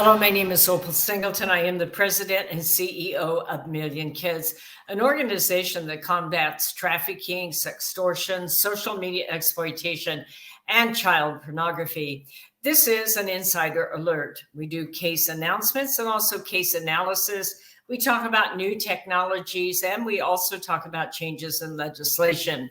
Hello, my name is Opal Singleton. I am the president and CEO of Million Kids, an organization that combats trafficking, sextortion, social media exploitation, and child pornography. This is an insider alert. We do case announcements and also case analysis. We talk about new technologies, and we also talk about changes in legislation.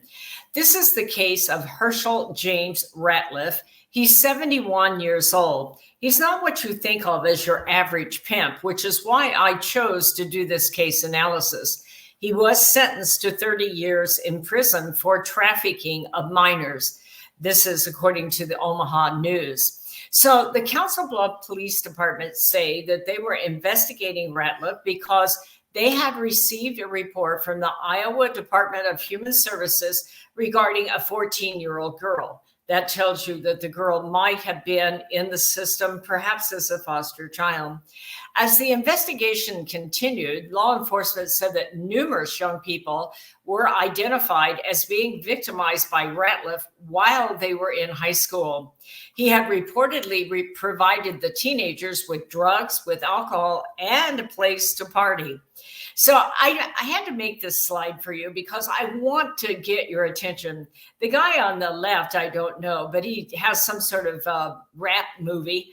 This is the case of HERSHEL James Ratliff. He's 71 years old. He's not what you think of as your average pimp, which is why I chose to do this case analysis. He was sentenced to 30 years in prison for trafficking of minors. This is according to the Omaha News. So the Council Bluffs Police Department say that they were investigating Ratliff because they had received a report from the Iowa Department of Human Services regarding a 14-year-old girl. That tells you that the girl might have been in the system, perhaps as a foster child. As the investigation continued, law enforcement said that numerous young people were identified as being victimized by Ratliff while they were in high school. He had reportedly provided the teenagers with drugs, with alcohol, and a place to party. So I had to make this slide for you because I want to get your attention. The guy on the left, I don't know, but he has some sort of rap movie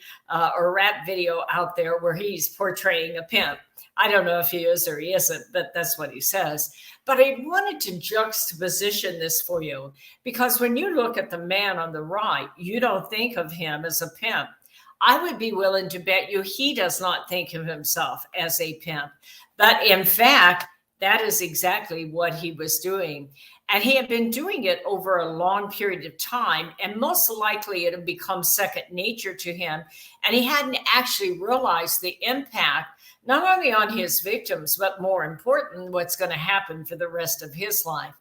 or rap video out there where he's portraying a pimp. I don't know if he is or he isn't, but that's what he says. But I wanted to juxtaposition this for you because when you look at the man on the right, you don't think of him as a pimp. I would be willing to bet you he does not think of himself as a pimp. But in fact, that is exactly what he was doing. And he had been doing it over a long period of time. And most likely it had become second nature to him. And he hadn't actually realized the impact, not only on his victims, but more important, what's going to happen for the rest of his life.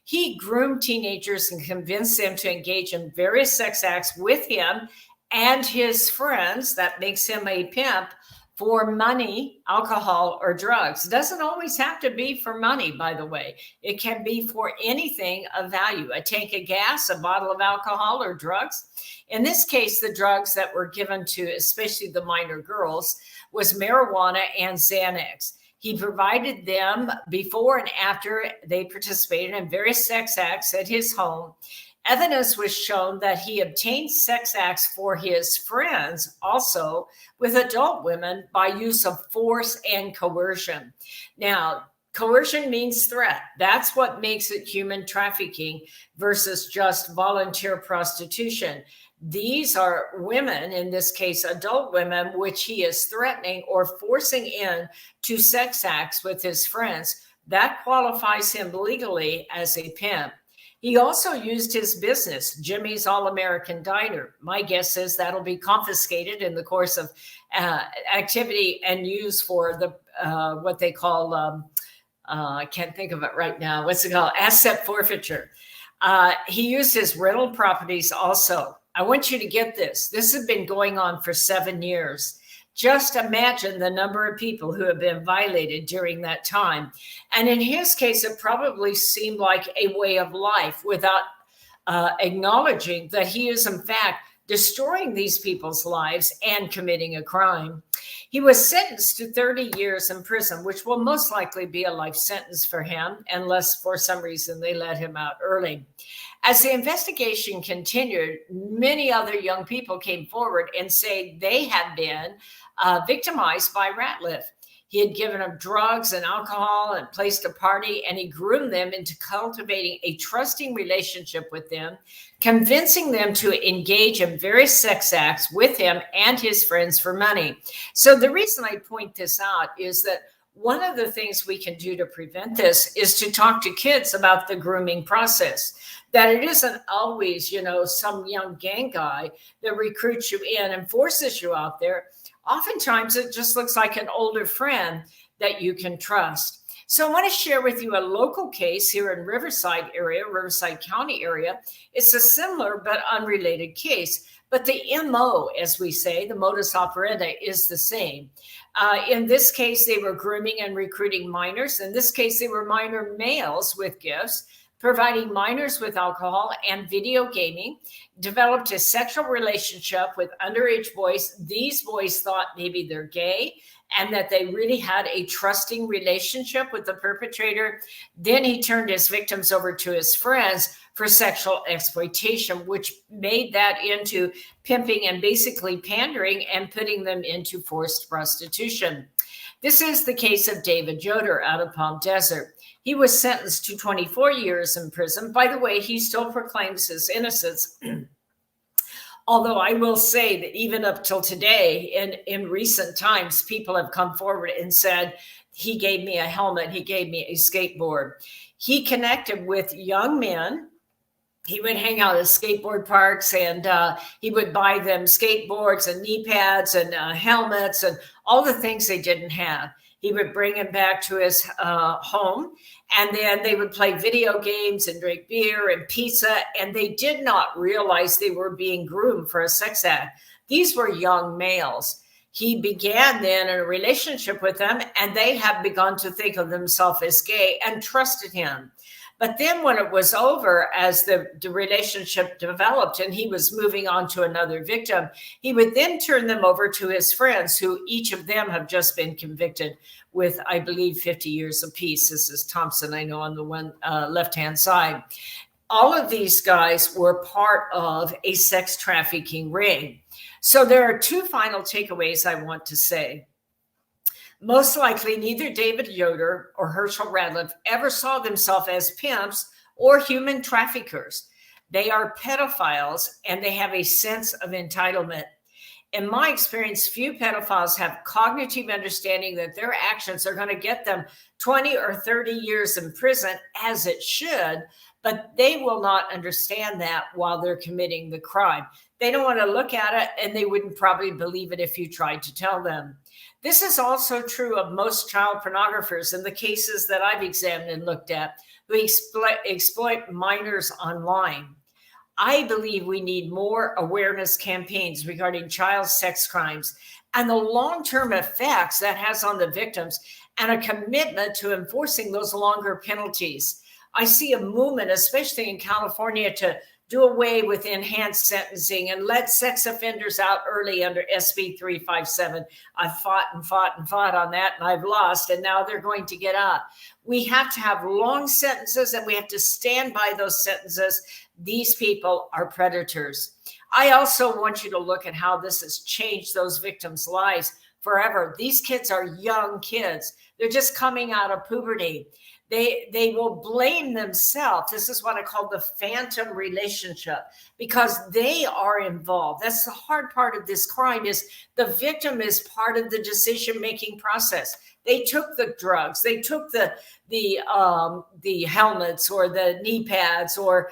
He groomed teenagers and convinced them to engage in various sex acts with him and his friends. That makes him a pimp. For money, alcohol, or drugs. It doesn't always have to be for money, by the way. It can be for anything of value, a tank of gas, a bottle of alcohol, or drugs. In this case, the drugs that were given to especially the minor girls was marijuana and Xanax. He provided them before and after they participated in various sex acts at his home. Evidence was shown that he obtained sex acts for his friends also with adult women by use of force and coercion. Now, coercion means threat. That's what makes it human trafficking versus just volunteer prostitution. These are women, in this case, adult women, which he is threatening or forcing in to sex acts with his friends. That qualifies him legally as a pimp. He also used his business, Jimmy's All-American Diner. My guess is that'll be confiscated in the course of activity and used for the what they call, I can't think of it right now. What's it called? Asset forfeiture. He used his rental properties also. I want you to get this. This has been going on for 7 years. Just imagine the number of people who have been violated during that time. And in his case, it probably seemed like a way of life without acknowledging that he is, in fact, destroying these people's lives and committing a crime. He was sentenced to 30 years in prison, which will most likely be a life sentence for him, unless for some reason they let him out early. As the investigation continued, many other young people came forward and say they had been victimized by Ratliff. He had given them drugs and alcohol and place to party, and he groomed them into cultivating a trusting relationship with them, convincing them to engage in various sex acts with him and his friends for money. So the reason I point this out is that one of the things we can do to prevent this is to talk to kids about the grooming process, that it isn't always, some young gang guy that recruits you in and forces you out there. Oftentimes, it just looks like an older friend that you can trust. So I want to share with you a local case here in Riverside County area. It's a similar but unrelated case, but the MO, as we say, the modus operandi is the same. In this case, they were grooming and recruiting minors. In this case, they were minor males with gifts, providing minors with alcohol and video gaming, developed a sexual relationship with underage boys. These boys thought maybe they're gay and that they really had a trusting relationship with the perpetrator. Then he turned his victims over to his friends for sexual exploitation, which made that into pimping and basically pandering and putting them into forced prostitution. This is the case of David Yoder out of Palm Desert. He was sentenced to 24 years in prison. By the way, he still proclaims his innocence. Although I will say that even up till today, in recent times, people have come forward and said, he gave me a helmet, he gave me a skateboard. He connected with young men. He would hang out at skateboard parks and he would buy them skateboards and knee pads and helmets and all the things they didn't have. He would bring them back to his home, and then they would play video games and drink beer and pizza, and they did not realize they were being groomed for a sex act. These were young males. He began then in a relationship with them, and they have begun to think of themselves as gay and trusted him. But then when it was over, as the relationship developed and he was moving on to another victim, he would then turn them over to his friends, who each of them have just been convicted with, I believe, 50 years apiece. This is Thompson, I know, on the one left-hand side. All of these guys were part of a sex trafficking ring. So there are two final takeaways I want to say. Most likely, neither David Yoder or HERSHEL Ratliff ever saw themselves as pimps or human traffickers. They are pedophiles, and they have a sense of entitlement. In my experience, few pedophiles have cognitive understanding that their actions are going to get them 20 or 30 years in prison, as it should, but they will not understand that while they're committing the crime. They don't want to look at it, and they wouldn't probably believe it if you tried to tell them. This is also true of most child pornographers in the cases that I've examined and looked at, who exploit minors online. I believe we need more awareness campaigns regarding child sex crimes and the long-term effects that has on the victims, and a commitment to enforcing those longer penalties. I see a movement, especially in California, to do away with enhanced sentencing and let sex offenders out early under SB 357. I've fought on that, and I've lost, and now they're going to get out. We have to have long sentences, and we have to stand by those sentences. These people are predators. I also want you to look at how this has changed those victims' lives forever. These kids are young kids. They're just coming out of puberty. They will blame themselves. This is what I call the phantom relationship, because they are involved. That's the hard part of this crime, is the victim is part of the decision-making process. They took the drugs, they took the helmets or the knee pads or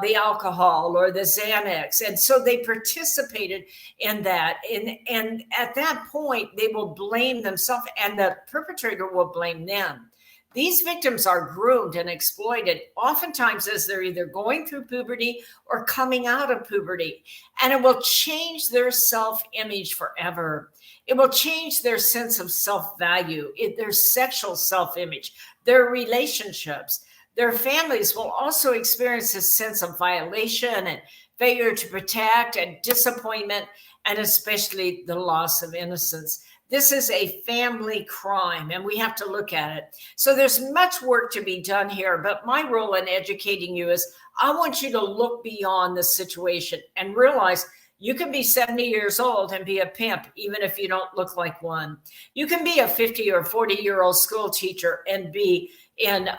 the alcohol or the Xanax. And so they participated in that. And at that point, they will blame themselves, and the perpetrator will blame them. These victims are groomed and exploited, oftentimes as they're either going through puberty or coming out of puberty, and it will change their self-image forever. It will change their sense of self-value, their sexual self-image, their relationships. Their families will also experience a sense of violation and failure to protect and disappointment, and especially the loss of innocence. This is a family crime, and we have to look at it. So there's much work to be done here, but my role in educating you is I want you to look beyond the situation and realize you can be 70 years old and be a pimp, even if you don't look like one. You can be a 50 or 40-year-old school teacher and be in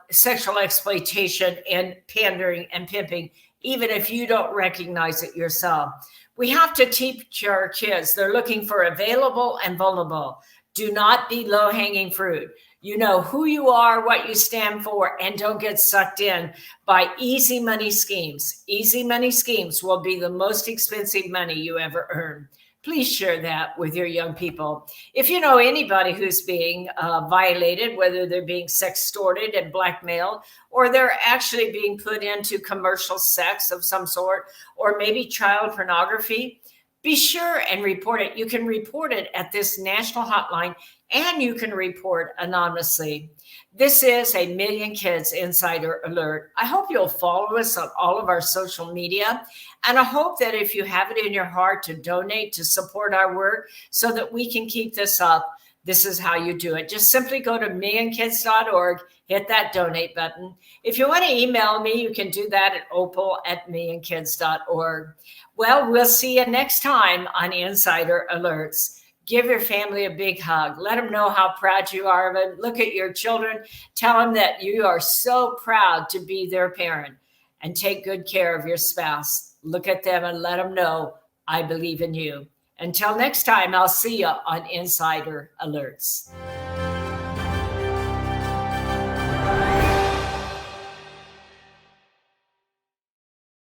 sexual exploitation and pandering and pimping, even if you don't recognize it yourself. We have to teach our kids. They're looking for available and vulnerable. Do not be low-hanging fruit. You know who you are, what you stand for, and don't get sucked in by easy money schemes. Easy money schemes will be the most expensive money you ever earn. Please share that with your young people. If you know anybody who's being violated, whether they're being sextorted and blackmailed, or they're actually being put into commercial sex of some sort, or maybe child pornography, be sure and report it. You can report it at this national hotline, and you can report anonymously. This is a Million Kids Insider Alert. I hope you'll follow us on all of our social media. And I hope that if you have it in your heart to donate to support our work so that we can keep this up, this is how you do it. Just simply go to millionkids.org, hit that donate button. If you want to email me, you can do that at opal@millionkids.org. Well, we'll see you next time on Insider Alerts. Give your family a big hug. Let them know how proud you are of them. Look at your children. Tell them that you are so proud to be their parent, and take good care of your spouse. Look at them and let them know, I believe in you. Until next time, I'll see you on Insider Alerts.